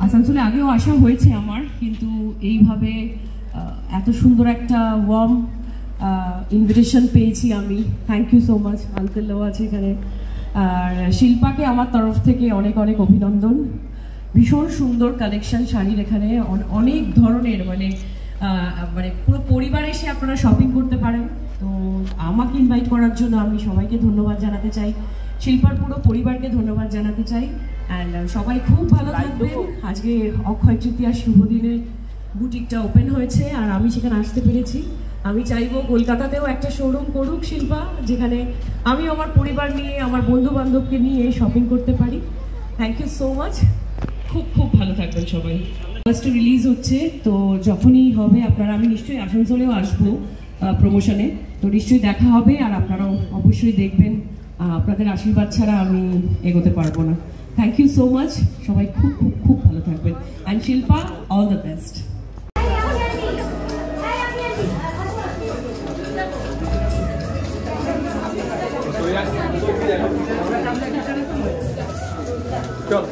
আসানসোলে আগেও আসা হয়েছে আমার, কিন্তু এইভাবে এত সুন্দর একটা ওয়ার্ম ইনভিটেশন পেয়েছি আমি। Thank you so much. আঙ্কেলও আছে এখানে। আর শিল্পাকে আমার তরফ থেকে অনেক অনেক অভিনন্দন। ভীষণ সুন্দর কালেকশন শাড়ির এখানে, অনেক ধরনের, মানে পুরো পরিবার এসে আপনারা শপিং করতে পারেন। তো আমাকে ইনভাইট করার জন্য আমি সবাইকে ধন্যবাদ জানাতে চাই, শিল্পার পুরো পরিবারকে ধন্যবাদ জানাতে চাই। অ্যান্ড সবাই খুব ভালো থাকবেন। আজকে অক্ষয় তৃতীয়ার শুভ দিনে বুটিকটা ওপেন হয়েছে আর আমি সেখানে আসতে পেরেছি। আমি চাইবো কলকাতাতেও একটা শোরুম করুক শিল্পা, যেখানে আমি আমার পরিবার নিয়ে, আমার বন্ধু বান্ধবকে নিয়ে শপিং করতে পারি। Thank you so much. খুব খুব ভালো থাকবেন সবাই। ফার্স্ট রিলিজ হচ্ছে, তো যখনই হবে আপনারা, আমি নিশ্চয়ই আসানসোলেও আসবো প্রমোশনে, তো নিশ্চয়ই দেখা হবে আর আপনারাও অবশ্যই দেখবেন। আপনাদের আশীর্বাদ ছাড়া আমি এগোতে পারবো না। Thank you so much. সবাই খুব খুব খুব ভালো থাকবেন। And Shilpa, all the best. চল।